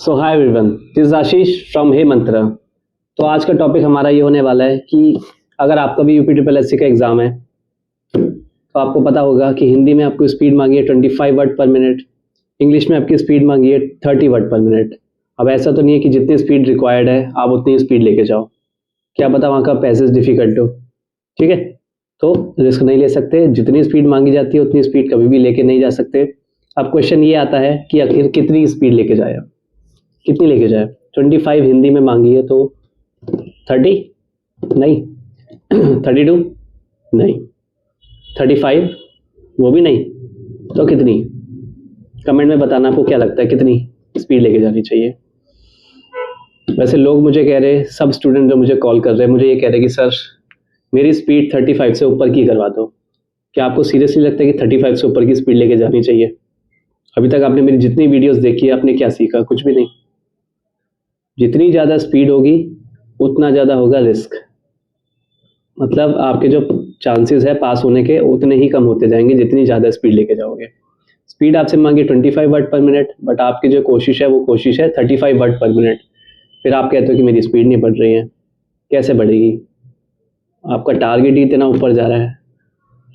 So hi everyone, this is Ashish from hey Mantra. तो आज का टॉपिक हमारा ये होने वाला है कि अगर आपका भी यूपी ट्रिपल एससी का एग्जाम है तो आपको पता होगा कि हिंदी में आपको स्पीड मांगी है 25 वर्ड पर मिनट, इंग्लिश में आपकी स्पीड मांगी है 30 वर्ड पर मिनट। अब ऐसा तो नहीं है कि जितनी स्पीड रिक्वायर्ड है आप उतनी स्पीड लेके जाओ, क्या पता वहाँ का पैसेज डिफिकल्ट हो। ठीक है, तो रिस्क नहीं ले सकते, जितनी स्पीड मांगी जाती है उतनी स्पीड कभी भी लेके नहीं जा सकते। अब क्वेश्चन ये आता है कि आखिर कितनी स्पीड लेके जाए, कितनी लेके जाए। 25 हिंदी में मांगी है तो 30 नहीं, 32 नहीं, 35 वो भी नहीं, तो कितनी? कमेंट में बताना आपको क्या लगता है कितनी स्पीड लेके जानी चाहिए। वैसे लोग मुझे कह रहे, सब स्टूडेंट जो मुझे कॉल कर रहे हैं मुझे ये कह रहे कि सर मेरी स्पीड 35 से ऊपर की करवा दो। क्या आपको सीरियसली लगता है कि 35 से ऊपर की स्पीड लेके जानी चाहिए? अभी तक आपने मेरी जितनी वीडियोस देखी है आपने क्या सीखा? कुछ भी नहीं। जितनी ज़्यादा स्पीड होगी उतना ज़्यादा होगा रिस्क, मतलब आपके जो चांसेस है पास होने के उतने ही कम होते जाएंगे जितनी ज़्यादा स्पीड लेके जाओगे। स्पीड आपसे मांगी 25 वर्ड पर मिनट, बट आपकी जो कोशिश है वो कोशिश है 35 वर्ड पर मिनट। फिर आप कहते हो कि मेरी स्पीड नहीं बढ़ रही है, कैसे बढ़ेगी? आपका टारगेट ही इतना ऊपर जा रहा है।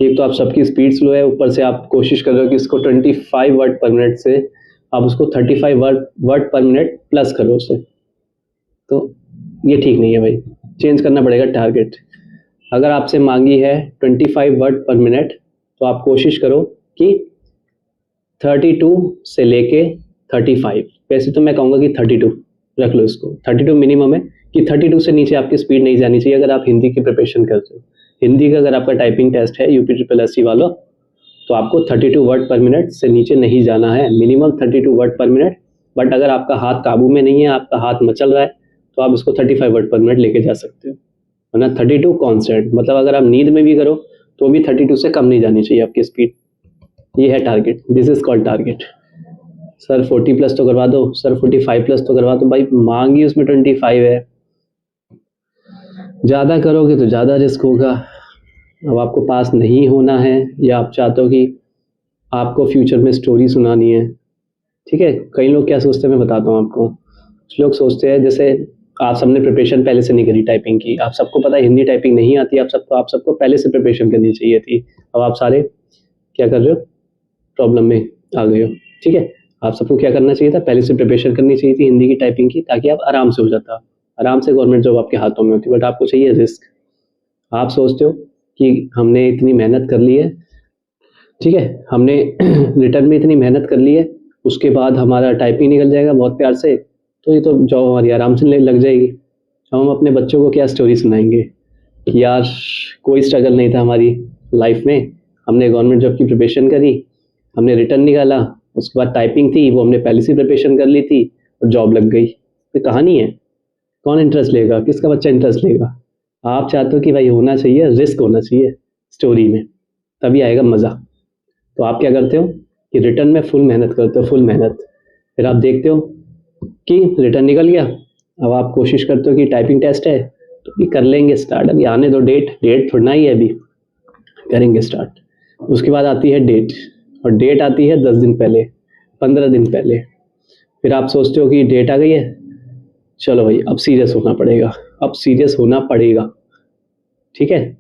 एक तो आप सबकी स्पीड स्लो है, ऊपर से आप कोशिश कर रहे हो कि इसको 25 वर्ड पर मिनट से आप उसको 35 वर्ड पर मिनट प्लस करो उससे, तो ये ठीक नहीं है भाई, चेंज करना पड़ेगा टारगेट। अगर आपसे मांगी है 25 वर्ड पर मिनट तो आप कोशिश करो कि 32 से लेके 35, वैसे तो मैं कहूँगा कि 32 रख लो, इसको 32 मिनिमम है कि 32 से नीचे आपकी स्पीड नहीं जानी चाहिए। अगर आप हिंदी की प्रिपरेशन करते हो, हिंदी का अगर आपका टाइपिंग टेस्ट है यूपी ट्रिपल एससी वालों, तो आपको 32 वर्ड पर मिनट से नीचे नहीं जाना है, मिनिमम 32 वर्ड पर मिनट। बट अगर आपका हाथ काबू में नहीं है, आपका हाथ मचल रहा है, तो आप इसको 35 वर्ड पर मिनट लेके जा सकते हो, वरना 32 कॉन्स्टेंट। मतलब अगर आप नींद में भी करो तो भी 32 से कम नहीं जानी चाहिए आपकी स्पीड। ये है target, this is called target. Sir 40 plus तो करवा दो, सर 45 प्लस तो करवा दो, भाई मांगी उसमें 25 है, ज़्यादा करोगे तो ज़्यादा रिस्क होगा। अब आपको पास नहीं होना है या आप चाहते हो कि आपको फ्यूचर में स्टोरी सुनानी है, ठीक है। कई लोग क्या सोचते हैं मैं बताता हूँ आपको। कुछ लोग सोचते हैं, जैसे आप सबने प्रिपरेशन पहले से नहीं करी टाइपिंग की, आप सबको पता है हिंदी टाइपिंग नहीं आती, आप सबको पहले से प्रिपरेशन करनी चाहिए थी। अब आप सारे क्या कर रहे हो, प्रॉब्लम में आ गए हो। ठीक है, आप सबको क्या करना चाहिए था, पहले से प्रिपरेशन करनी चाहिए थी हिंदी की टाइपिंग की, ताकि आप आराम से हो जाता, आराम से गवर्नमेंट जॉब आपके हाथों में होती। बट आपको चाहिए रिस्क। आप सोचते हो कि हमने इतनी मेहनत कर ली है, ठीक है, हमने रिटर्न में इतनी मेहनत कर ली है, उसके बाद हमारा टाइपिंग निकल जाएगा बहुत प्यार से, तो ये तो जॉब हमारी आराम से लग जाएगी। हम अपने बच्चों को क्या स्टोरी सुनाएंगे कि यार कोई स्ट्रगल नहीं था हमारी लाइफ में, हमने गवर्नमेंट जॉब की प्रिपरेशन करी, हमने रिटर्न निकाला, उसके बाद टाइपिंग थी वो हमने पहले से प्रिपरेशन कर ली थी और जॉब लग गई। तो कहानी है, कौन इंटरेस्ट लेगा, किसका बच्चा इंटरेस्ट लेगा? आप चाहते हो कि भाई होना चाहिए, रिस्क होना चाहिए स्टोरी में, तभी आएगा मज़ा। तो आप क्या करते हो कि रिटर्न में फुल मेहनत करते हो, फुल मेहनत, फिर आप देखते हो कि रिटर्न निकल गया। अब आप कोशिश करते हो कि टाइपिंग टेस्ट है तो भी कर लेंगे स्टार्ट, अभी आने दो, डेट थोड़ा ही है, अभी करेंगे स्टार्ट। उसके बाद आती है डेट, और डेट आती है 10 दिन पहले, 15 दिन पहले। फिर आप सोचते हो कि डेट आ गई है, चलो भाई अब सीरियस होना पड़ेगा, अब सीरियस होना पड़ेगा, ठीक है।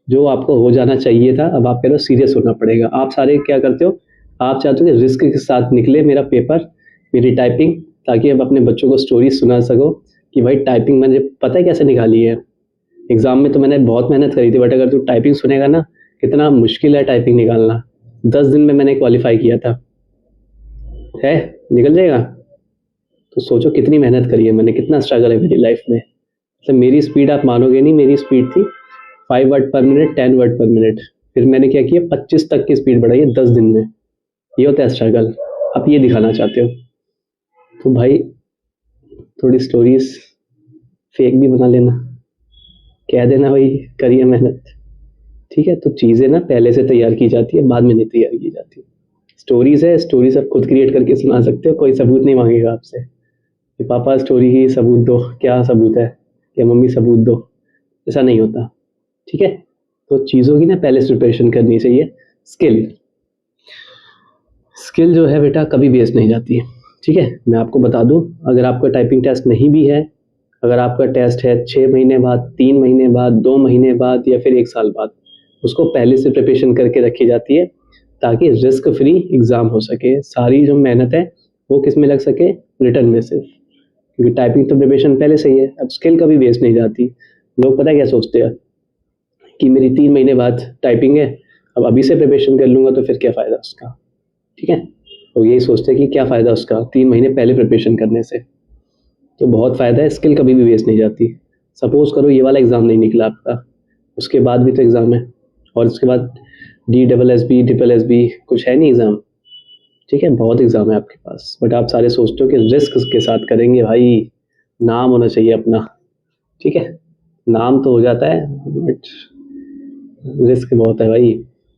जो आपको हो जाना चाहिए था अब आप कह रहे हो सीरियस होना पड़ेगा। आप सारे क्या करते हो, आप चाहते हो कि रिस्क के साथ निकले मेरा पेपर, मेरी टाइपिंग, ताकि आप अपने बच्चों को स्टोरी सुना सको कि भाई टाइपिंग मैंने पता है कैसे निकाली है। एग्जाम में तो मैंने बहुत मेहनत करी थी, बट अगर तू टाइपिंग सुनेगा ना, कितना मुश्किल है टाइपिंग निकालना, 10 दिन में मैंने क्वालिफाई किया था, है निकल जाएगा। तो सोचो कितनी मेहनत करी है मैंने, कितना स्ट्रगल है मेरी लाइफ में। तो मेरी स्पीड आप मानोगे नहीं, मेरी स्पीड थी 5 वर्ड पर मिनट, 10 वर्ड पर मिनट। फिर मैंने क्या किया, 25 तक की स्पीड बढ़ाई है 10 दिन में। ये होता है स्ट्रगल, आप ये दिखाना चाहते हो। तो भाई थोड़ी स्टोरीज फेक भी बना लेना, कह देना भाई करिए मेहनत, ठीक है। तो चीज़ें ना पहले से तैयार की जाती है, बाद में नहीं तैयार की जाती। स्टोरीज है, स्टोरीज आप खुद क्रिएट करके सुना सकते हो, कोई सबूत नहीं मांगेगा आपसे कि पापा स्टोरी की सबूत दो, क्या सबूत है, या मम्मी सबूत दो, ऐसा नहीं होता, ठीक है। तो चीज़ों की ना पहले से प्रिपरेशन करनी चाहिए। स्किल जो है बेटा कभी वेस्ट नहीं जाती है, ठीक है, मैं आपको बता दूं, अगर आपका टाइपिंग टेस्ट नहीं भी है, अगर आपका टेस्ट है 6 महीने बाद, 3 महीने बाद, 2 महीने बाद या फिर 1 साल बाद, उसको पहले से प्रिपरेशन करके रखी जाती है ताकि रिस्क फ्री एग्ज़ाम हो सके। सारी जो मेहनत है वो किस में लग सके, रिटर्न में सिर्फ, क्योंकि टाइपिंग तो प्रिपरेशन पहले से ही है, अब स्किल कभी वेस्ट नहीं जाती। लोग पता है क्या सोचते हैं कि मेरी 3 महीने बाद टाइपिंग है, अब अभी से प्रिपरेशन कर लूँगा तो फिर क्या फ़ायदा उसका, ठीक है। तो यही सोचते हैं कि क्या फ़ायदा उसका 3 महीने पहले प्रिपरेशन करने से, तो बहुत फ़ायदा है, स्किल कभी भी वेस्ट नहीं जाती। सपोज़ करो ये वाला एग्ज़ाम नहीं निकला आपका, उसके बाद भी तो एग्ज़ाम है, और उसके बाद DSSB SSB कुछ है नहीं एग्ज़ाम, ठीक है, बहुत एग्ज़ाम है आपके पास, बट आप सारे सोचते हो कि रिस्क के साथ करेंगे भाई, नाम होना चाहिए अपना, ठीक है। नाम तो हो जाता है बट रिस्क बहुत है भाई,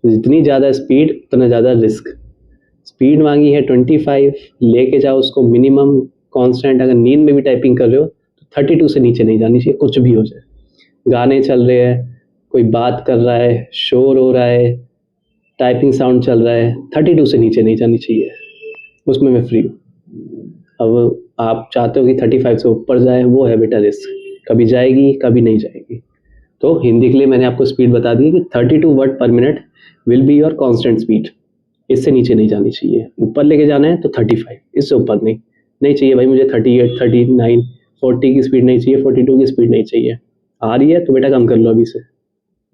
जितनी ज़्यादा स्पीड उतना ज़्यादा रिस्क। स्पीड मांगी है 25, लेके जाओ उसको मिनिमम कांस्टेंट। अगर नींद में भी टाइपिंग कर रहे हो तो 32 से नीचे नहीं जानी चाहिए, कुछ भी हो जाए। गाने चल रहे हैं, कोई बात कर रहा है, शोर हो रहा है, टाइपिंग साउंड चल रहा है, 32 से नीचे नहीं जानी चाहिए, उसमें मैं फ्री हूँ। अब आप चाहते हो कि 35 से ऊपर जाए, वो है बेटा रिस्क, कभी जाएगी कभी नहीं जाएगी। तो हिंदी के लिए मैंने आपको स्पीड बता दी कि 32 वर्ड पर minute will be your constant speed, इससे नीचे नहीं जानी चाहिए। ऊपर लेके जाना है तो 35, इससे ऊपर नहीं चाहिए भाई मुझे। 38, 39, 40 की स्पीड नहीं चाहिए, 42 की स्पीड नहीं चाहिए। आ रही है तो बेटा कम कर लो अभी से।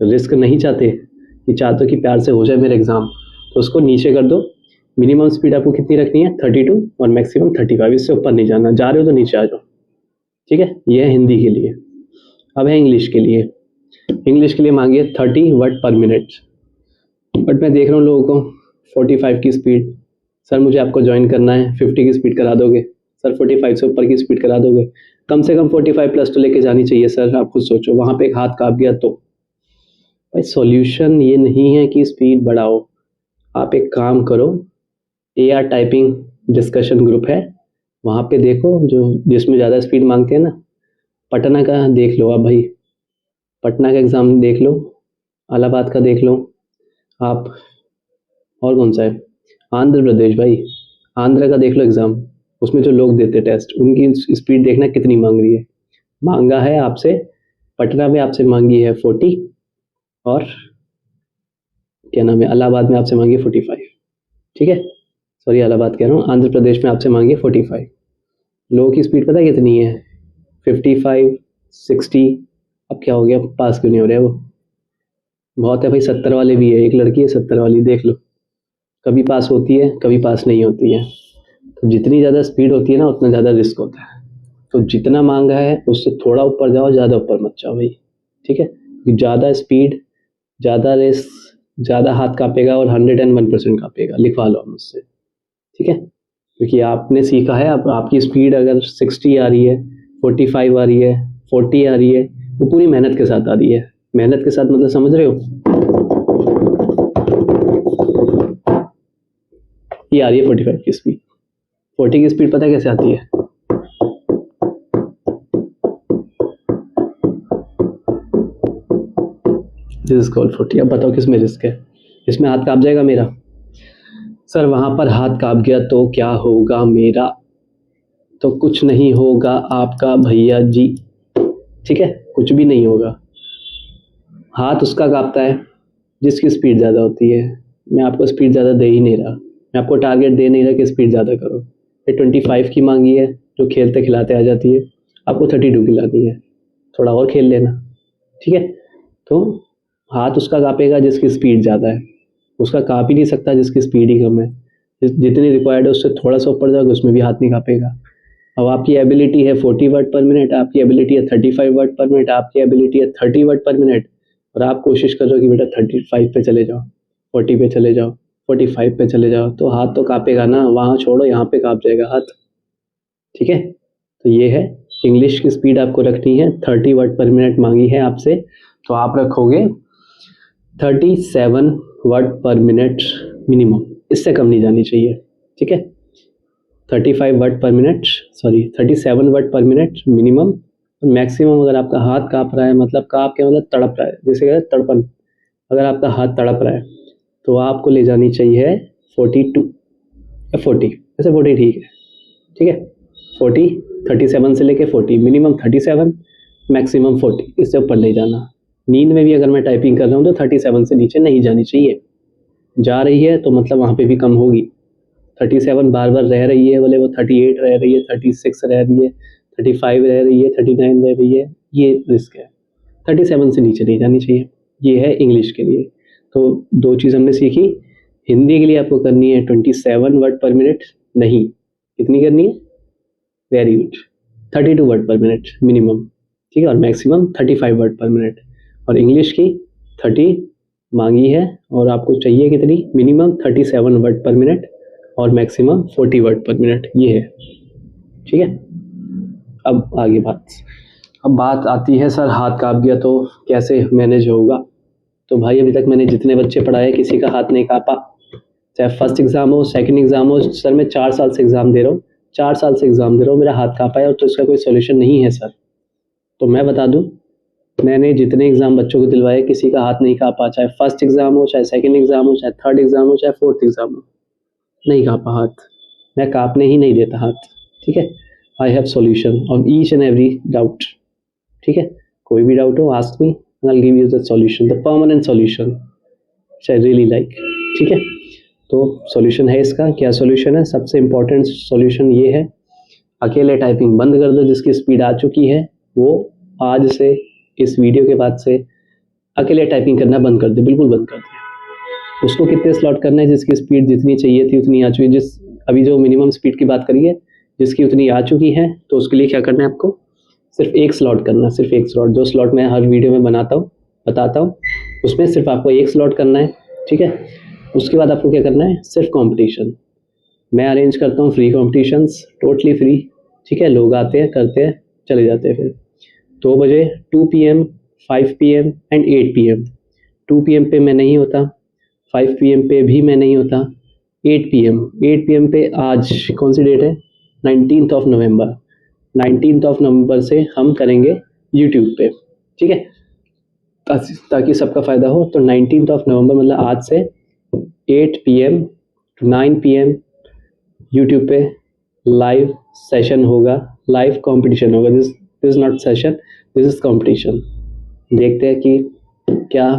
रिस्क नहीं चाहते, कि चाहते हो कि प्यार से हो जाए मेरा एग्ज़ाम, तो उसको नीचे कर दो। मिनिमम स्पीड आपको कितनी रखनी है, 32 और मैक्सिमम 35, इससे ऊपर नहीं जाना। जा रहे हो तो नीचे आ जाओ, ठीक है। ये है हिंदी के लिए। अब है इंग्लिश के लिए। इंग्लिश के लिए मांगिए 30 वर्ड पर मिनट, बट मैं देख रहा हूँ लोगों को 45 की स्पीड। सर मुझे आपको ज्वाइन करना है, 50 की स्पीड करा दोगे? सर 45 से ऊपर की स्पीड करा दोगे? कम से कम 45 प्लस तो लेके जानी चाहिए सर। आप खुद सोचो, वहाँ पे एक हाथ काँप गया तो। भाई सॉल्यूशन ये नहीं है कि स्पीड बढ़ाओ, आप एक काम करो, AR टाइपिंग डिस्कशन ग्रुप है, वहाँ पे देखो जो जिसमें ज़्यादा स्पीड मांगते हैं ना। पटना का देख लो आप भाई, पटना का एग्ज़ाम देख लो, इलाहाबाद का देख लो आप, और कौन सा है, आंध्र प्रदेश भाई, आंध्र का देख लो एग्ज़ाम। उसमें जो लोग देते टेस्ट, उनकी स्पीड देखना कितनी मांग रही है। मांगा है आपसे, पटना में आपसे मांगी है 40, और क्या नाम है, इलाहाबाद में आपसे मांगी 45, ठीक है। सॉरी इलाहाबाद कह रहा हूँ, आंध्र प्रदेश में आपसे मांगी 45। लोगों की स्पीड पता है कितनी है, 55, 60। अब क्या हो गया, पास क्यों नहीं हो रहे वो? बहुत है भाई, 70 वाले भी है, एक लड़की है 70 वाली, देख लो। कभी पास होती है, कभी पास नहीं होती है। तो जितनी ज़्यादा स्पीड होती है ना, उतना ज़्यादा रिस्क होता है। तो जितना मांगा है उससे थोड़ा ऊपर जाओ, ज़्यादा ऊपर मत जाओ भाई, ठीक है। ज़्यादा स्पीड, ज़्यादा रिस्क, ज़्यादा हाथ काँपेगा और 101% काँपेगा। लिखवा लो मुझसे, ठीक है। क्योंकि आपने सीखा है, अब आपकी स्पीड अगर 60 आ रही है, 45 आ रही है, 40 आ रही है, वो पूरी मेहनत के साथ आ रही है। मेहनत के साथ मतलब समझ रहे हो, ये आ रही है 45 की स्पीड। 40 की स्पीड पता है कैसे आती है, दिस इज कॉल्ड 40। अब बताओ किस में रिस्क है? इसमें हाथ काँप जाएगा मेरा। सर वहां पर हाथ काँप गया तो क्या होगा मेरा? तो कुछ नहीं होगा आपका भैया जी, ठीक है, कुछ भी नहीं होगा। हाथ उसका काँपता है जिसकी स्पीड ज़्यादा होती है। मैं आपको स्पीड ज़्यादा दे ही नहीं रहा, मैं आपको टारगेट दे नहीं रहा कि स्पीड ज़्यादा करो। ये 25 की मांगी है जो खेलते खिलाते आ जाती है, आपको 32 की लानी है, थोड़ा और खेल लेना, ठीक है। तो हाथ उसका काँपेगा जिसकी स्पीड ज़्यादा है, उसका काँप ही नहीं सकता जिसकी स्पीड ही कम है। जितनी रिक्वायर्ड है उससे थोड़ा सा ऊपर जाओगे, उसमें भी हाथ नहीं काँपेगा। अब आपकी एबिलिटी है 40 वर्ड पर मिनट, आपकी एबिलिटी है 35 वर्ड पर मिनट, आपकी एबिलिटी है 30 वर्ड पर मिनट, और आप कोशिश कर रहे हो कि बेटा 35 पे चले जाओ, 40 पे चले जाओ, 45 पे चले जाओ, तो हाथ तो काँपेगा ना। वहाँ छोड़ो, यहाँ पे काँप जाएगा हाथ, ठीक है। तो ये है, इंग्लिश की स्पीड आपको रखनी है 30 वर्ड पर मिनट मांगी है आपसे, तो आप रखोगे 37 वर्ड पर मिनट मिनिमम, इससे कम नहीं जानी चाहिए, ठीक है। 35 वर्ड पर मिनट, सॉरी 37 वर्ड पर मिनट मिनिमम। मैक्सिमम अगर आपका हाथ काँप रहा है, मतलब काँप के मतलब तड़प रहा है, जैसे कहते हैं तड़पन, अगर आपका हाथ तड़प रहा है तो आपको ले जानी चाहिए 42 या 40, वैसे 40 ठीक है, ठीक है। 40, 37 से लेके 40, मिनिमम 37, मैक्सिमम 40, इससे ऊपर नहीं जाना। नींद में भी अगर मैं टाइपिंग कर रहा हूँ तो 37 से नीचे नहीं जानी चाहिए। जा रही है तो मतलब वहाँ पे भी कम होगी। 37 बार बार रह रही है, बोले वो 38 रह रही है, 36 रह रही है, 35 रह रही है, 39 रह रही है, ये रिस्क है। 37 से नीचे नहीं जानी चाहिए। ये है इंग्लिश के लिए। तो 2 चीज़ हमने सीखी। हिंदी के लिए आपको करनी है 27 वर्ड पर मिनट, नहीं कितनी करनी है, वेरी गुड, 32 वर्ड पर मिनट मिनिमम, ठीक है, और मैक्सिमम 35 वर्ड पर मिनट। और इंग्लिश की 30 मांगी है और आपको चाहिए कितनी, मिनिमम 37 वर्ड पर मिनट और मैक्सिमम 40 वर्ड पर मिनट, ये है, ठीक है। अब आगे बात आती है सर हाथ कांप गया तो कैसे मैनेज होगा। तो भाई अभी तक मैंने जितने बच्चे पढ़ाए किसी का हाथ नहीं कांपा, चाहे फर्स्ट एग्जाम हो, सेकंड एग्जाम हो। सर मैं 4 साल से एग्जाम दे रहा हूँ, 4 साल से एग्जाम दे रहा हूँ, मेरा हाथ कांपा है और तो इसका कोई सोल्यूशन नहीं है सर। तो मैं बता दूं, मैंने जितने एग्जाम बच्चों को दिलवाए किसी का हाथ नहीं कांपा, चाहे फर्स्ट एग्जाम हो, चाहे सेकंड एग्जाम हो, चाहे थर्ड एग्जाम हो, चाहे फोर्थ एग्जाम हो, नहीं कांपा हाथ। मैं कांपने ही नहीं देता हाथ, ठीक है। I have solution on each and every doubt, ठीक है। कोई भी डाउट हो ask me, I will give you the solution, the permanent solution which I really like, ठीक है। तो सॉल्यूशन है इसका, क्या सॉल्यूशन है, सबसे इम्पोर्टेंट सॉल्यूशन ये है, अकेले टाइपिंग बंद कर दो। जिसकी स्पीड आ चुकी है वो आज से, इस वीडियो के बाद से अकेले टाइपिंग करना बंद कर दे, बिल्कुल बंद कर दे। उसको कितने स्लॉट करना है, जिसकी स्पीड जितनी चाहिए थी उतनी आ चुकी है, जिस अभी जो मिनिमम स्पीड की बात करी है, जिसकी उतनी आ चुकी है, तो उसके लिए क्या करना है आपको, सिर्फ एक स्लॉट करना है, सिर्फ एक स्लॉट। जो स्लॉट मैं हर वीडियो में बताता हूँ उसमें सिर्फ आपको एक स्लॉट करना है, ठीक है। उसके बाद आपको क्या करना है, सिर्फ कंपटीशन मैं अरेंज करता हूँ, फ्री कॉम्पिटिशन्स, टोटली फ्री, ठीक है। लोग आते हैं, करते हैं, चले जाते हैं। फिर 2 बजे, 2 PM, 5 PM and 8 PM। 2 PM पे मैं नहीं होता, 5 PM पे भी मैं नहीं होता, 8 PM पे आज कौन सी डेट है, 19th of November. 19th of November से हम करेंगे यूट्यूब पे, ठीक है, ताकि सबका फ़ायदा हो। तो 19th ऑफ नवंबर मतलब आज से 8 PM to 9 PM यूट्यूब पे लाइव सेशन होगा, लाइव कंपटीशन होगा। This is not session, this is competition. देखते हैं कि क्या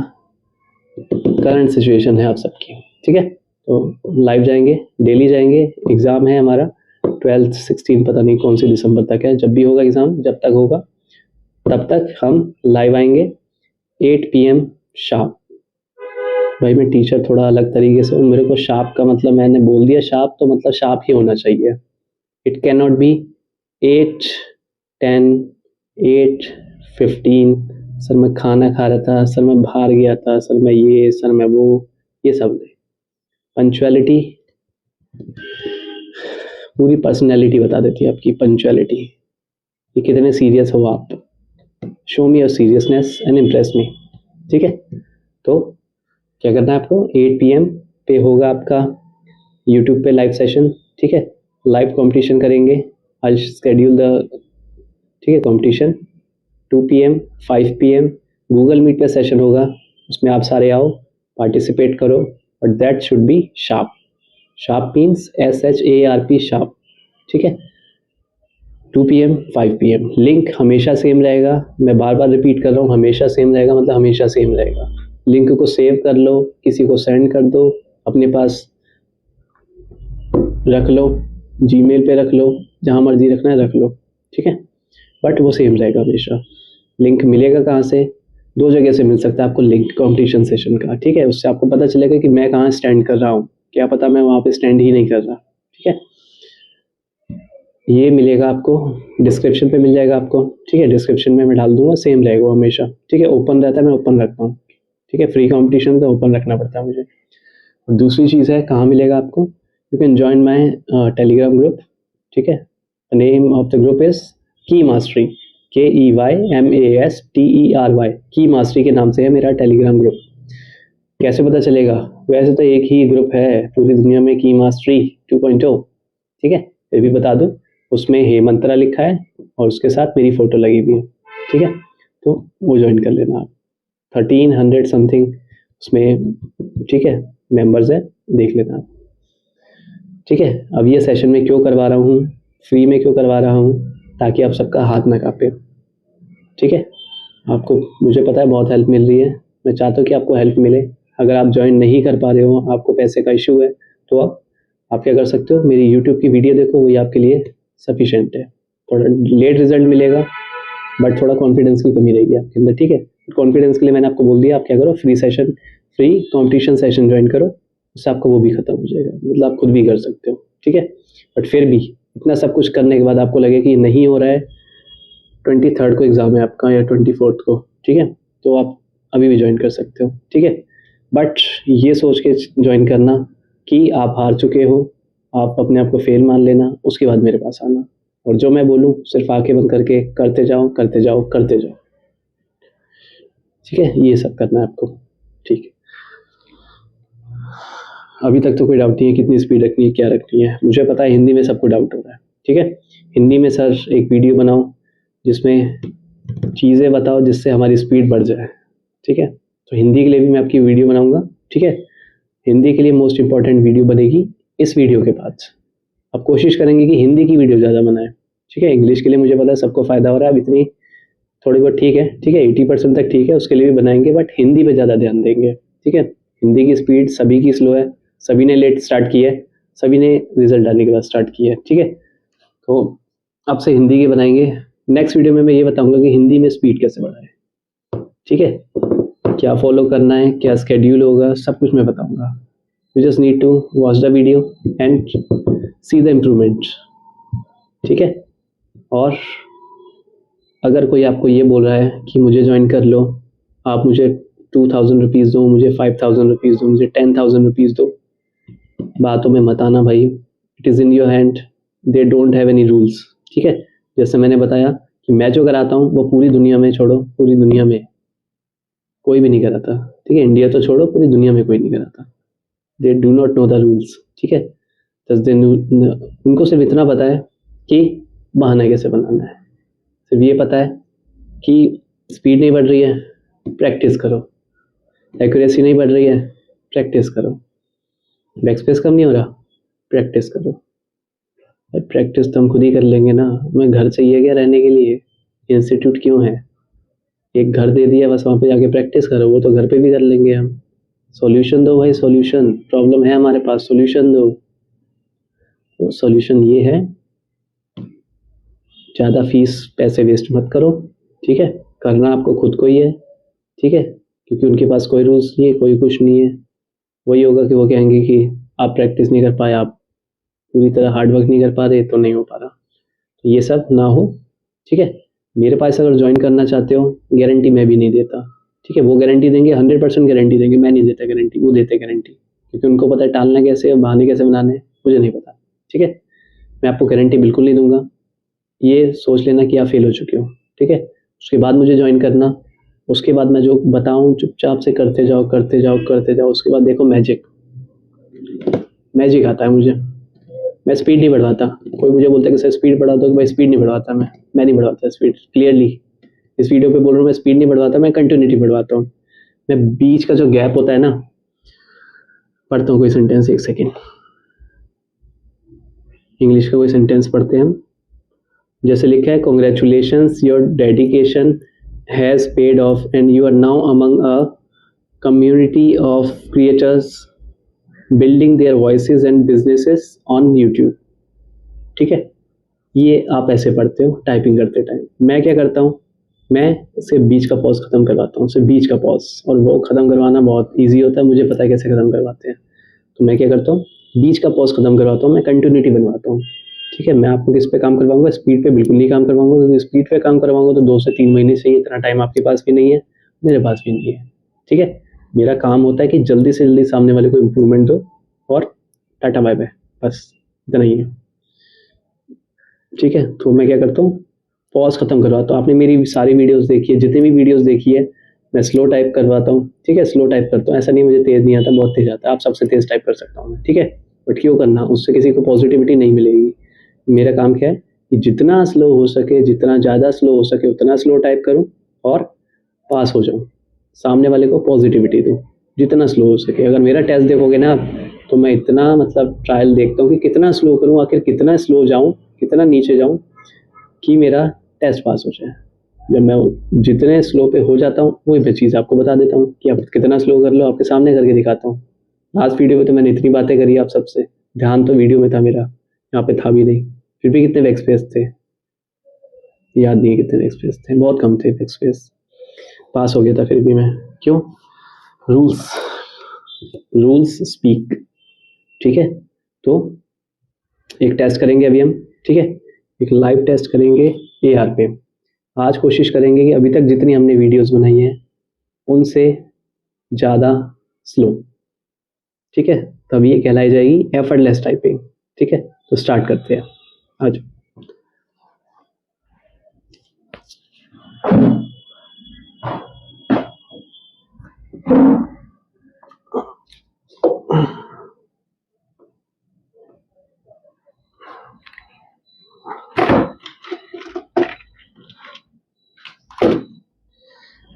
करंट सिचुएशन है आप सबकी, ठीक है। तो लाइव जाएंगे, डेली जाएंगे। एग्ज़ाम है हमारा 12th 16 पता नहीं कौन सी दिसंबर तक है, जब भी होगा एग्ज़ाम, जब तक होगा तब तक हम लाइव आएंगे 8 PM शार्प। भाई मैं टीचर थोड़ा अलग तरीके से हूँ, मेरे को शार्प का मतलब, मैंने बोल दिया शार्प तो मतलब शार्प ही होना चाहिए। It can not be 8, 10, 8, 15, sir मैं खाना खा रहा था, सर मैं बाहर गया था, सर मैं ये, सर मैं वो, ये सब नहीं। पंक्चुअलिटी पूरी पर्सनैलिटी बता देती है आपकी, पंक्चुअलिटी, ये कितने सीरियस हो आप। Show me your seriousness and impress me, ठीक है। तो क्या करना है आपको, 8 PM पे होगा आपका यूट्यूब पे लाइव सेशन, ठीक है। लाइव कंपटीशन करेंगे, आई शेड्यूल द, ठीक है, competition 2 PM 5 PM Google meet पे सेशन होगा, उसमें आप सारे आओ, पार्टिसिपेट करो, but that should be sharp. Sharp means SHARP sharp, ठीक है। 2 PM 5 PM लिंक हमेशा सेम रहेगा, मैं बार बार रिपीट कर रहा हूँ, हमेशा सेम रहेगा मतलब हमेशा सेम रहेगा। लिंक को सेव कर लो, किसी को सेंड कर दो, अपने पास रख लो, जीमेल पे रख लो, जहाँ मर्जी रखना है रख लो, ठीक है, बट वो सेम रहेगा हमेशा। लिंक मिलेगा कहाँ से, 2 जगह से मिल सकता है आपको लिंक कंपटीशन सेशन का, ठीक है। उससे आपको पता चलेगा कि मैं कहाँ स्टैंड कर रहा हूँ, क्या पता मैं वहाँ पे स्टैंड ही नहीं कर रहा, ठीक है। ये मिलेगा आपको, डिस्क्रिप्शन पे मिल जाएगा आपको, ठीक है। डिस्क्रिप्शन में मैं डाल दूंगा, सेम रहेगा हमेशा, ठीक है। ओपन रहता है, मैं ओपन रखता हूँ, ठीक है। फ्री कंपटीशन तो ओपन रखना पड़ता है मुझे। और दूसरी चीज़ है, कहाँ मिलेगा आपको, you can join my Telegram group, ठीक है। Name of the group is की मास्टरी, KEYMASTERY, की मास्टरी के नाम से है मेरा टेलीग्राम ग्रुप। कैसे पता चलेगा, वैसे तो एक ही ग्रुप है पूरी दुनिया में, की मास्टरी 2.0, ठीक है, फिर भी बता दूँ, उसमें हेमंत्रा लिखा है और उसके साथ मेरी फ़ोटो लगी हुई है, ठीक है। तो वो ज्वाइन कर लेना आप, 1300 समथिंग उसमें, ठीक है, मेंबर्स है, देख लेना आप, ठीक है। अब ये सेशन में क्यों करवा रहा हूँ, फ्री में क्यों करवा रहा हूँ, ताकि आप सबका हाथ ना कांपे। ठीक है, आपको मुझे पता है बहुत हेल्प मिल रही है, मैं चाहता हूँ कि आपको हेल्प मिले। अगर आप ज्वाइन नहीं कर पा रहे हो, आपको पैसे का इशू है, तो आप क्या कर सकते हो, मेरी यूट्यूब की वीडियो देखो, वही आपके लिए सफिशेंट है। थोड़ा लेट रिजल्ट मिलेगा, बट थोड़ा कॉन्फिडेंस की कमी रहेगी आपके अंदर। ठीक है, कॉन्फिडेंस के लिए मैंने आपको बोल दिया, आप क्या करो, फ्री कॉम्पिटिशन सेशन ज्वाइन करो, उससे आपका वो भी खत्म हो जाएगा, मतलब आप खुद भी कर सकते हो। ठीक है, बट फिर भी इतना सब कुछ करने के बाद आपको लगे कि नहीं हो रहा है, 23 को एग्ज़ाम है आपका या 24 को, ठीक है, तो आप अभी भी ज्वाइन कर सकते हो। ठीक है, बट ये सोच के ज्वाइन करना कि आप हार चुके हो, आप अपने आप को फेल मान लेना, उसके बाद मेरे पास आना, और जो मैं बोलूँ सिर्फ आंखें बंद करके करते जाओ करते जाओ करते जाओ। ठीक है, ये सब करना है आपको। ठीक है, अभी तक तो कोई डाउट नहीं है कितनी स्पीड रखनी है, क्या रखनी है। मुझे पता है हिंदी में सबको डाउट हो रहा है। ठीक है, हिंदी में सर एक वीडियो बनाओ जिसमें चीज़ें बताओ जिससे हमारी स्पीड बढ़ जाए। ठीक है, तो हिंदी के लिए भी मैं आपकी वीडियो बनाऊंगा। ठीक है, हिंदी के लिए मोस्ट इंपॉर्टेंट वीडियो बनेगी इस वीडियो के बाद। अब कोशिश करेंगे कि हिंदी की वीडियो ज़्यादा बनाएं। ठीक है, इंग्लिश के लिए मुझे पता है सबको फ़ायदा हो रहा है, अब इतनी थोड़ी बहुत ठीक है। ठीक है, 80% तक ठीक है, उसके लिए भी बनाएंगे, बट हिंदी पे ज़्यादा ध्यान देंगे। ठीक है, हिंदी की स्पीड सभी की स्लो है, सभी ने लेट स्टार्ट की है, सभी ने रिजल्ट आने के बाद स्टार्ट की है। ठीक है, तो अब से हिंदी के बनाएंगे। नेक्स्ट वीडियो में मैं ये बताऊंगा कि हिंदी में स्पीड कैसे बढ़ाएं। ठीक है, क्या फॉलो करना है, क्या स्केड्यूल होगा, सब कुछ मैं बताऊंगा। You just need to watch the video and see the improvement. ठीक है, और अगर कोई आपको ये बोल रहा है कि मुझे ज्वाइन कर लो, आप मुझे 2000 रुपीज़ दो, मुझे 5000 रुपीज़ दो, मुझे 10,000 रुपीज़ दो, बातों में मत आना भाई। It is in your hand, they don't have any rules. ठीक है, जैसे मैंने बताया कि मैं जो कराता हूँ वो पूरी दुनिया में, छोड़ो पूरी दुनिया में कोई भी नहीं कराता। ठीक है, इंडिया तो छोड़ो, पूरी दुनिया में कोई नहीं कराता। They do not know the rules. ठीक है, उनको सिर्फ इतना पता है कि बहाना कैसे बनाना है, सिर्फ ये पता है कि स्पीड नहीं बढ़ रही है, प्रैक्टिस करो, एक्यूरेसी नहीं बढ़ रही है, प्रैक्टिस करो, बैक स्पेस कम नहीं हो रहा, प्रैक्टिस करो। और प्रैक्टिस तो हम खुद ही कर लेंगे ना, हमें घर चाहिए क्या रहने के लिए, इंस्टीट्यूट क्यों है, एक घर दे दिया बस, वहाँ पे जाके प्रैक्टिस करो, वो तो घर पे भी कर लेंगे हम। सॉल्यूशन दो भाई, सॉल्यूशन, प्रॉब्लम है हमारे पास, सॉल्यूशन दो। तो सॉल्यूशन ये है, ज़्यादा फीस पैसे वेस्ट मत करो। ठीक है, करना आपको खुद को ही है। ठीक है, क्योंकि उनके पास कोई रूल्स नहीं है, कोई कुछ नहीं है। वही होगा कि वो कहेंगे कि आप प्रैक्टिस नहीं कर पाए, आप पूरी तरह हार्ड वर्क नहीं कर पा रहे, तो नहीं हो पा रहा। तो ये सब ना हो। ठीक है, मेरे पास अगर ज्वाइन करना चाहते हो, गारंटी मैं भी नहीं देता। ठीक है, वो गारंटी देंगे, 100% गारंटी देंगे, मैं नहीं देता गारंटी, वो देते गारंटी, क्योंकि उनको पता है टालना कैसे और बहाने कैसे बनाने, मुझे नहीं पता। ठीक है, मैं आपको गारंटी बिल्कुल नहीं दूंगा, ये सोच लेना कि आप फेल हो चुके हो। ठीक है, उसके बाद मुझे ज्वाइन करना, उसके बाद मैं जो बताऊं चुपचाप से करते जाओ करते जाओ करते जाओ। उसके बाद देखो मैजिक, मैजिक आता है मुझे। मैं स्पीड नहीं बढ़ाता, कोई मुझे बोलता है कि सर स्पीड बढ़ा दो, कि भाई स्पीड नहीं बढ़ाता, मैं नहीं बढ़ाता स्पीड, क्लियरली इस वीडियो पे बोल रहा हूँ, मैं स्पीड नहीं बढ़वाता, मैं कंटिन्यूटी बढ़वाता हूँ। मैं बीच का जो गैप होता है ना, पढ़ता हूँ कोई सेंटेंस, एक सेकेंड, इंग्लिश का कोई सेंटेंस पढ़ते हैं हम। जैसे लिखा है, congratulations, your dedication has paid off and you are now among a community of creators building their voices and businesses on YouTube. ठीक है, ये आप ऐसे पढ़ते हो टाइपिंग करते टाइम। मैं क्या करता हूँ, मैं सिर्फ बीच का पॉज खत्म करवाता हूँ, सिर्फ बीच का पॉज, और वो खत्म करवाना बहुत इजी होता है, मुझे पता है कैसे खत्म करवाते हैं। तो मैं क्या करता हूँ, बीच का पॉज खत्म करवाता हूँ, मैं कंटिन्यूटी बनवाता हूँ। ठीक है, मैं आपको किस पे काम करवाऊंगा, स्पीड पे बिल्कुल नहीं काम करवाऊंगा, क्योंकि स्पीड पे काम करवाऊंगा तो 2 से 3 महीने चाहिए, इतना टाइम आपके पास भी नहीं है, मेरे पास भी नहीं है। ठीक है, मेरा काम होता है कि जल्दी से जल्दी सामने वाले को इम्प्रूवमेंट दो और टाटा बाय बाय, बस इतना ही है। ठीक है, तो मैं क्या करता हूँ, पॉज खत्म करवाता हूँ। आपने मेरी सारी वीडियोस देखी है, जितनी भी वीडियोस देखी है, मैं स्लो टाइप करवाता हूँ। ठीक है, स्लो टाइप करता हूँ, ऐसा नहीं मुझे तेज़ नहीं आता, बहुत तेज़ आता है, आप सबसे तेज़ टाइप कर सकता हूँ मैं। ठीक है, बट क्यों करना, उससे किसी को पॉजिटिविटी नहीं मिलेगी। मेरा काम क्या है कि जितना स्लो हो सके, जितना ज़्यादा स्लो हो सके उतना स्लो टाइप करूँ और पास हो जाऊँ, सामने वाले को पॉजिटिविटी दूँ जितना स्लो हो सके। अगर मेरा टेस्ट देखोगे ना आप, तो मैं इतना मतलब ट्रायल देखता हूँ कि कितना स्लो करूँ, आखिर कितना स्लो जाऊँ कितना नीचे जाऊँ कि मेरा टेस्ट पास हो जाए। जब मैं जितने स्लो पे हो जाता हूँ वही मैं चीज़ आपको बता देता हूँ कि आप कितना स्लो कर लो, आपके सामने करके दिखाता हूँ। लास्ट वीडियो में तो मैंने इतनी बातें करी आप सबसे, ध्यान तो वीडियो में था मेरा, यहाँ पे था भी नहीं, फिर भी कितने बैक स्पेस थे याद नहीं कितने बैक स्पेस थे, बहुत कम थे बैक स्पेस, पास हो गया था फिर भी मैं। क्यों? Rules speak. ठीक है, तो एक टेस्ट करेंगे अभी हम, ठीक है, एक लाइव टेस्ट करेंगे AR पे। आज कोशिश करेंगे कि अभी तक जितनी हमने वीडियोस बनाई हैं उनसे ज़्यादा स्लो, ठीक है, तब ये कहलाई जाएगी एफर्टलेस टाइपिंग। ठीक है, तो स्टार्ट करते हैं आज।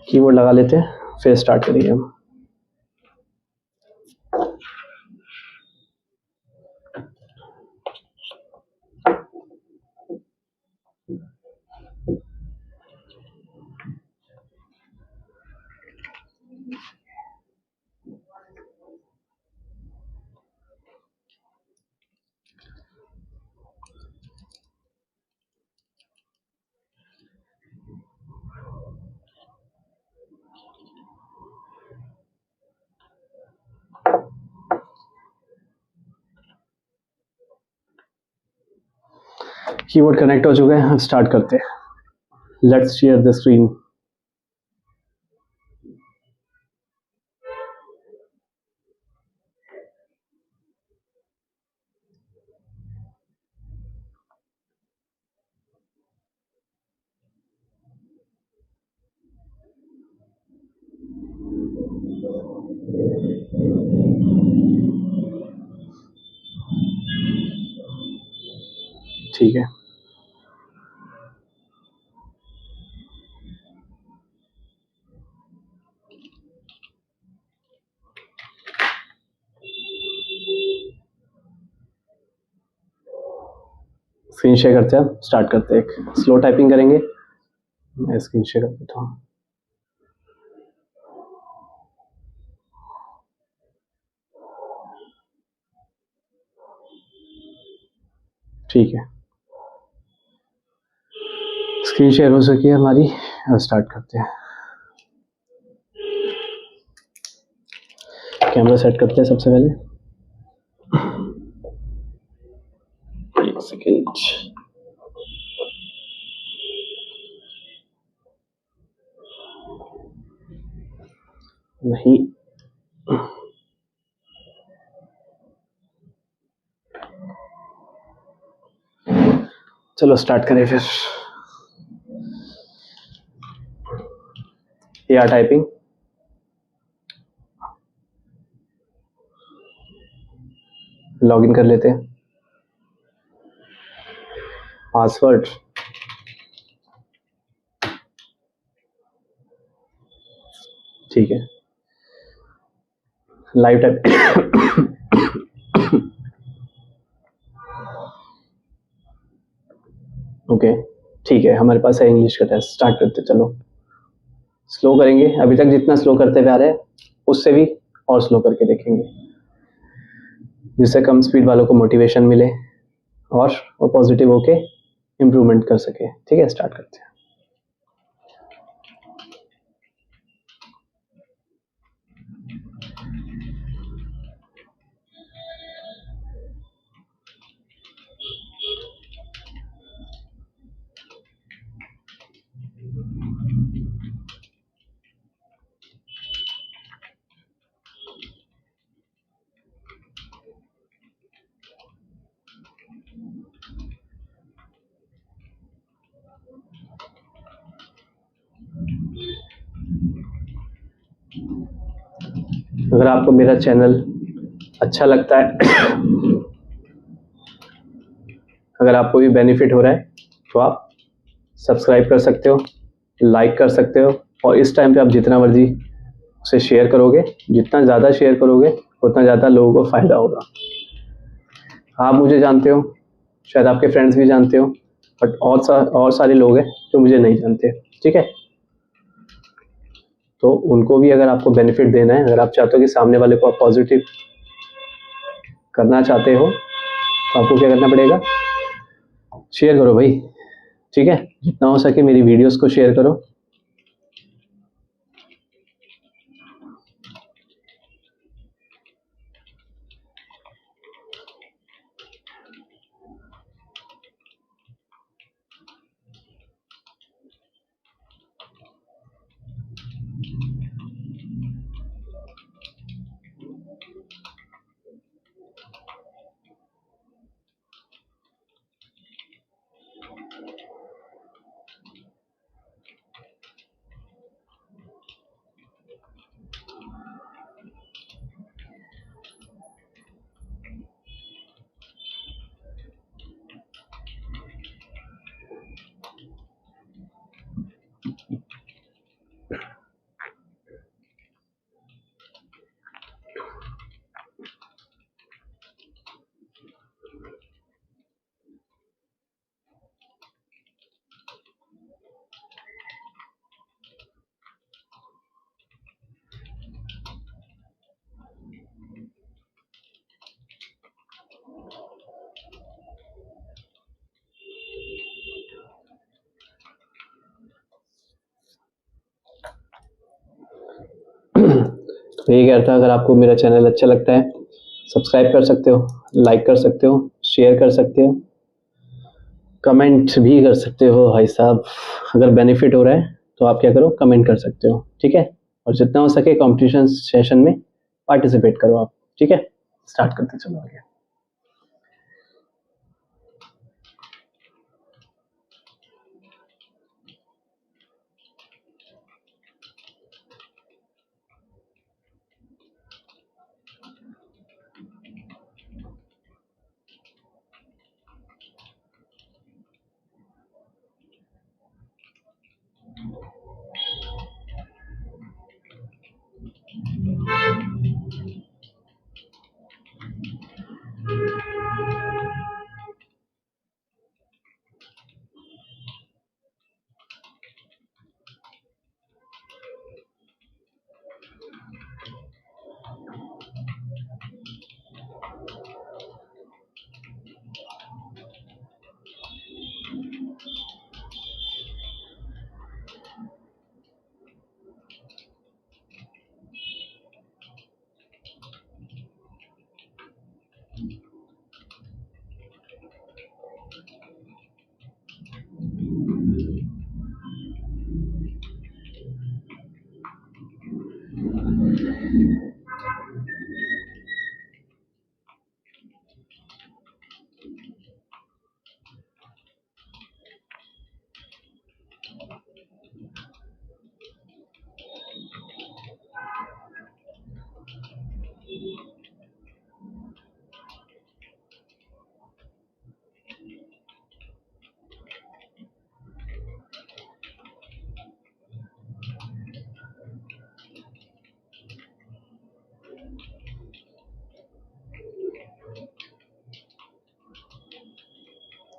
कीबोर्ड लगा लेते हैं, फिर स्टार्ट करेंगे हम। कीबोर्ड कनेक्ट हो चुका है, अब स्टार्ट करते हैं। Let's share the screen. ठीक है, स्क्रीन शेयर करते हैं, स्टार्ट करते हैं। एक स्लो टाइपिंग करेंगे, मैं स्क्रीन शेयर कर देता हूँ। ठीक है, स्क्रीन शेयर हो सकी है हमारी, अब स्टार्ट करते हैं। कैमरा सेट करते हैं सबसे पहले, एक सेकेंड। नहीं, चलो स्टार्ट करें फिर। AR टाइपिंग, लॉगिन कर लेते हैं। पासवर्ड, ठीक है, लाइव टाइप ओके, ठीक है, हमारे पास है इंग्लिश का टेस्ट। स्टार्ट करते, चलो स्लो करेंगे। अभी तक जितना स्लो करते हुए आ रहे हैं उससे भी और स्लो करके देखेंगे, जिससे कम स्पीड वालों को मोटिवेशन मिले और वो पॉजिटिव होके इम्प्रूवमेंट कर सके। ठीक है, स्टार्ट करते हैं। अगर आपको मेरा चैनल अच्छा लगता है अगर आपको भी बेनिफिट हो रहा है तो आप सब्सक्राइब कर सकते हो, लाइक कर सकते हो, और इस टाइम पे आप जितना मर्जी उसे शेयर करोगे, जितना ज़्यादा शेयर करोगे उतना ज़्यादा लोगों को फ़ायदा होगा। आप मुझे जानते हो, शायद आपके फ्रेंड्स भी जानते हो, बट और सारे लोग हैं जो मुझे नहीं जानते, ठीक है। तो उनको भी अगर आपको बेनिफिट देना है, अगर आप चाहते हो कि सामने वाले को आप पॉजिटिव करना चाहते हो, तो आपको क्या करना पड़ेगा, शेयर करो भाई, ठीक है। जितना हो सके मेरी वीडियोस को शेयर करो। तो ये कहता है, अगर आपको मेरा चैनल अच्छा लगता है, सब्सक्राइब कर सकते हो, लाइक कर सकते हो, शेयर कर सकते हो, कमेंट भी कर सकते हो भाई साहब। अगर बेनिफिट हो रहा है तो आप क्या करो, कमेंट कर सकते हो, ठीक है। और जितना हो सके कंपटीशन सेशन में पार्टिसिपेट करो आप, ठीक है। स्टार्ट करते चलो आगे।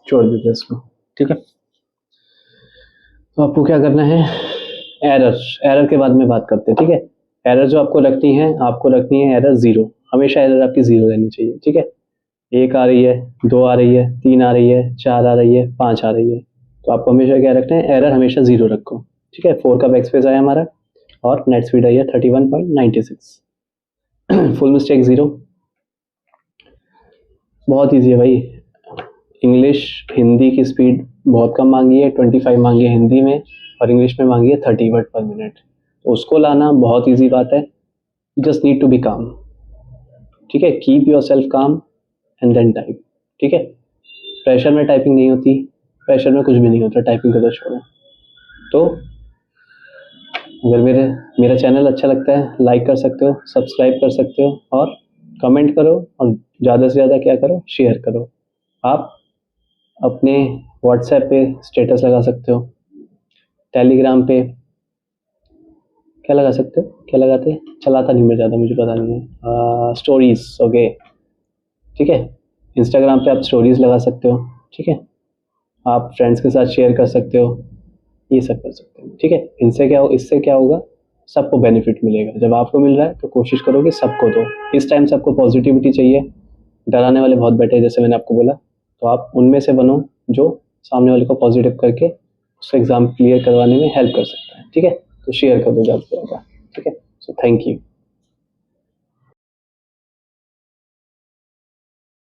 छोड़ देते इसको, ठीक है। तो आपको क्या करना है, एरर के बाद में बात करते हैं, ठीक है। एरर जो आपको रखनी है, एरर 0, हमेशा एरर आपकी 0 रहनी चाहिए, ठीक है। 1 आ रही है, 2 आ रही है, 3 आ रही है, 4 आ रही है, 5 आ रही है, तो आपको हमेशा क्या रखना है, एरर हमेशा 0 रखो, ठीक है। 4 का बैकस्पेस आया हमारा और नेट स्पीड आई है 31.96, फुल मिस्टेक 0। बहुत ईजी है भाई। इंग्लिश हिंदी की स्पीड बहुत कम मांगी है, 25 मांगी है हिंदी में, और इंग्लिश में मांगी है 30 वर्ड पर मिनट। तो उसको लाना बहुत ईजी बात है, you just need to be calm, ठीक है। Keep yourself calm and then type, ठीक है। प्रेशर में टाइपिंग नहीं होती, प्रेशर में कुछ भी नहीं होता, टाइपिंग का तो छोड़ो। तो अगर मेरा चैनल अच्छा लगता है, लाइक कर सकते हो, सब्सक्राइब कर सकते हो, और कमेंट करो, और ज़्यादा से ज़्यादा क्या करो, शेयर करो। आप अपने व्हाट्सएप पे स्टेटस लगा सकते हो, टेलीग्राम पे क्या लगा सकते हो, क्या लगाते हैं, चलाता नहीं मैं ज़्यादा, मुझे पता नहीं है, स्टोरीज, ओके, ठीक है। इंस्टाग्राम पे आप स्टोरीज लगा सकते हो, ठीक है। आप फ्रेंड्स के साथ शेयर कर सकते हो, ये सब कर सकते हो, ठीक है। इससे क्या होगा, सबको बेनिफिट मिलेगा। जब आपको मिल रहा है तो कोशिश करो कि सबको दो। इस टाइम सबको पॉजिटिविटी चाहिए, डराने वाले बहुत बैठे हैं जैसे मैंने आपको बोला, तो आप उनमें से बनो जो सामने वाले को पॉजिटिव करके उसका एग्ज़ाम क्लियर करवाने में हेल्प कर सकता है, ठीक है। तो शेयर कर दो ज़्यादा से ज़्यादा, ठीक है। So thank you.